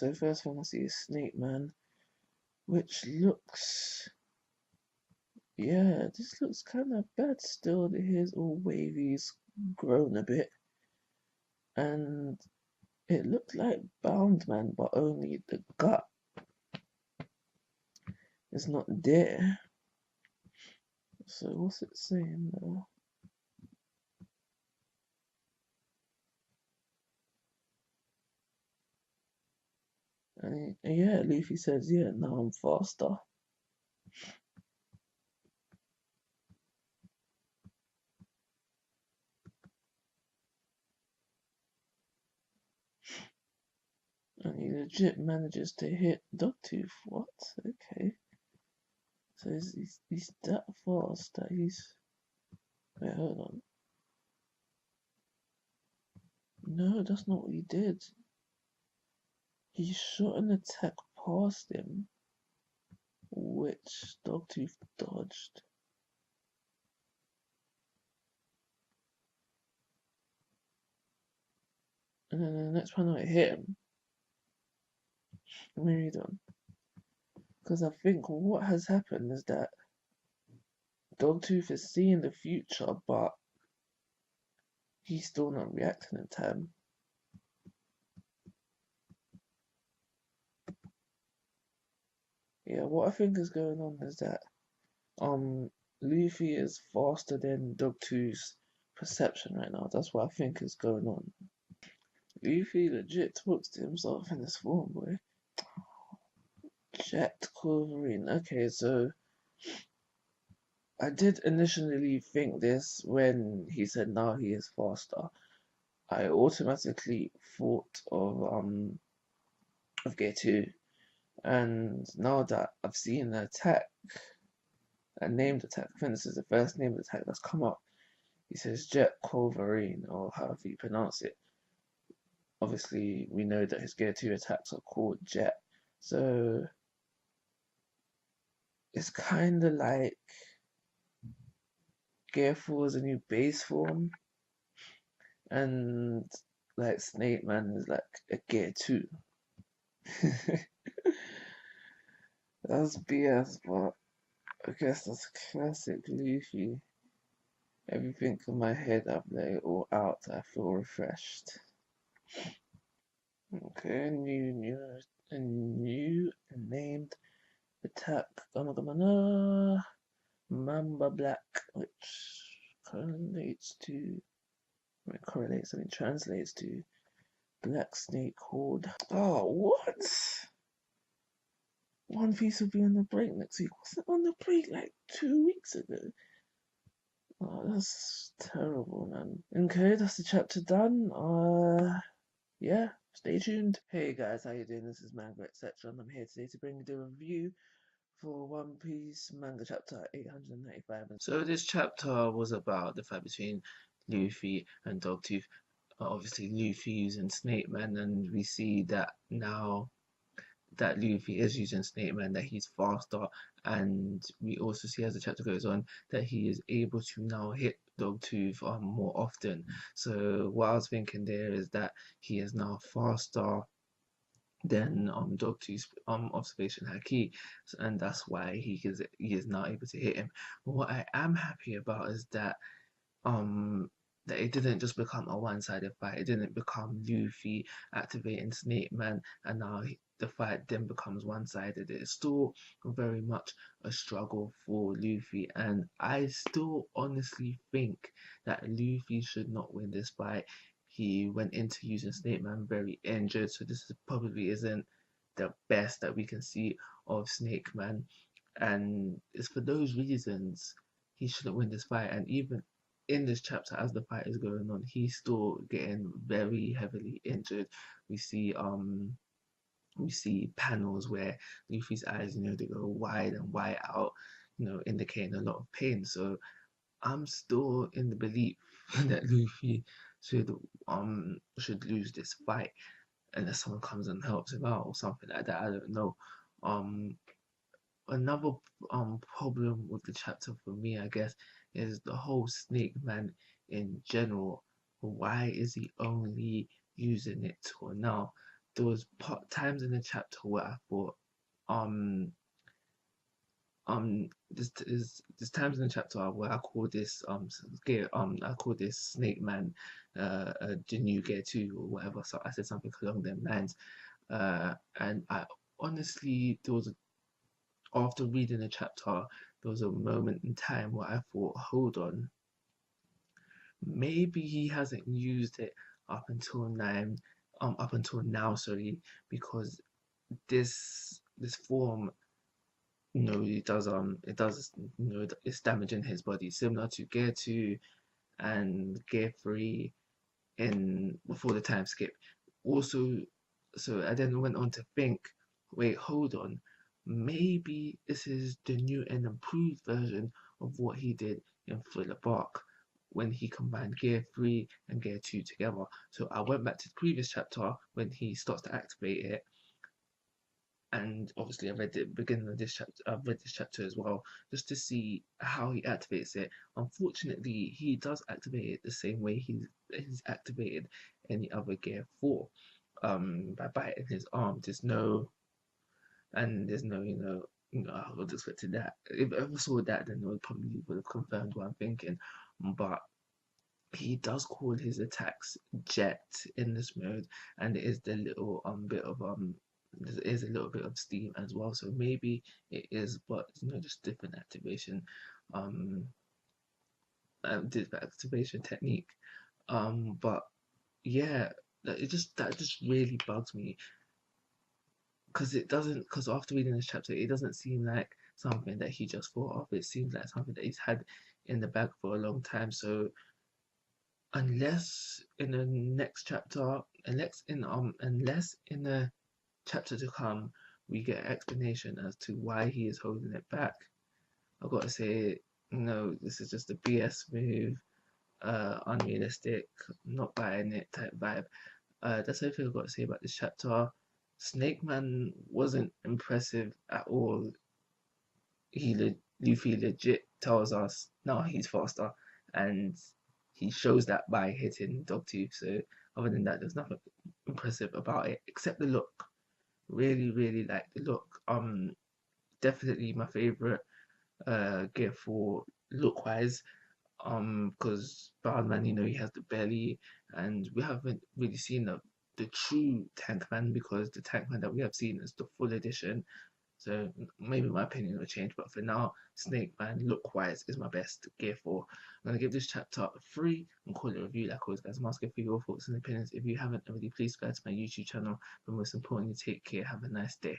so first one I see is Snakeman, which looks, yeah, this looks kind of bad still. The hair's all wavy, it's grown a bit, and it looked like Bound Man, but only the gut is not there. So what's it saying though? And yeah, Luffy says, yeah, now I'm faster. And he legit manages to hit Dogtooth. What? Okay. So he's that fast that he's... Wait, hold on. No, that's not what he did. He shot an attack past him, which Dogtooth dodged. And then the next time I hit him, let me read on. Because I think what has happened is that Dogtooth is seeing the future, but he's still not reacting in time. Yeah, what I think is going on is that Luffy is faster than Dogtooth's perception right now. That's what I think is going on. Luffy legit talks to himself in this form, boy. Jet Wolverine. Okay, so I did initially think this when he said now he is faster. I automatically thought of Gear 2, and now that I've seen the attack, a named attack, I think this is the first named attack that's come up. He says Jet Wolverine, or however you pronounce it. Obviously, we know that his Gear 2 attacks are called Jet, so it's kind of like Gear 4 is a new base form, and like Snakeman is like a Gear 2. That's BS, but I guess that's classic Luffy. Everything in my head, I've let it all out. I feel refreshed. Okay, a new named attack. Mamba Black, which correlates to, translates to Black Snake Horde. Oh, what? One Piece will be on the break next week. Wasn't on the break like 2 weeks ago? Oh, that's terrible, man. Okay, that's the chapter done. Yeah, stay tuned. Hey guys, how you doing? This is Manga, etc. And I'm here today to bring you the review for One Piece manga chapter 895. So this chapter was about the fight between Luffy and Dogtooth. Obviously, Luffy using Snakeman, and we see that now that Luffy is using Snakeman, that he's faster, and we also see as the chapter goes on that he is able to now hit Dogtooth more often. So what I was thinking there is that he is now faster than Dogtooth's observation haki, and that's why he is now able to hit him. But what I am happy about is that it didn't just become a one-sided fight. It didn't become Luffy activating Snakeman and now the fight then becomes one-sided. It's still very much a struggle for Luffy, and I still honestly think that Luffy should not win this fight. He went into using Snakeman very injured, so probably isn't the best that we can see of Snakeman, and it's for those reasons he shouldn't win this fight. And even in this chapter, as the fight is going on, he's still getting very heavily injured. We see panels where Luffy's eyes, they go wide and wide out, indicating a lot of pain. So I'm still in the belief that Luffy should lose this fight unless someone comes and helps him out or something like that. I don't know. Another problem with the chapter for me, I guess, is the whole Snake Man in general. Why is he only using it till now? there was times in the chapter where I thought, there's times in the chapter where I call this I call this Snakeman the new gear 2 or whatever. So I said something along them lines. And I honestly, after reading the chapter, there was a moment in time where I thought, hold on, maybe he hasn't used it up until now, sorry, because this form, it's damaging his body, similar to Gear 2 and Gear 3 in before the time skip. Also, so I then went on to think, wait, hold on, maybe this is the new and improved version of what he did in Thriller Bark when he combined Gear 3 and Gear 2 together. So I went back to the previous chapter when he starts to activate it, and obviously I read the beginning of this chapter. I've read this chapter as well, just to see how he activates it. Unfortunately, he does activate it the same way he's activated any other Gear 4, by biting his arm. There's no, I would have expected that. If I ever saw that, then it would probably would have confirmed what I'm thinking. But he does call his attacks jet in this mode, and it is the little bit of there is a little bit of steam as well. So maybe it is, but just different activation, um, different activation technique. But yeah, that just really bugs me, because after reading this chapter, it doesn't seem like something that he just thought of. It seems like something that he's had in the bag for a long time. So unless in the next chapter, unless in the chapter to come we get an explanation as to why he is holding it back, I've got to say, no, this is just a BS move, unrealistic, not buying it type vibe. That's everything I've got to say about this chapter. Snakeman wasn't impressive at all. Luffy legit tells us now he's faster, and he shows that by hitting Dogtooth. So other than that, there's nothing impressive about it except the look. Really, really like the look. Definitely my favorite Gear 4 look wise. Because Barman, he has the belly, and we haven't really seen the true Tankman, because the Tankman that we have seen is the full edition. So maybe my opinion will change, but for now, Snakeman look wise is my best Gear 4. I'm gonna give this chapter a 3 and call it a review. Like always, guys, I'm asking for your thoughts and opinions. If you haven't already, please go to my YouTube channel. But most importantly, take care. Have a nice day.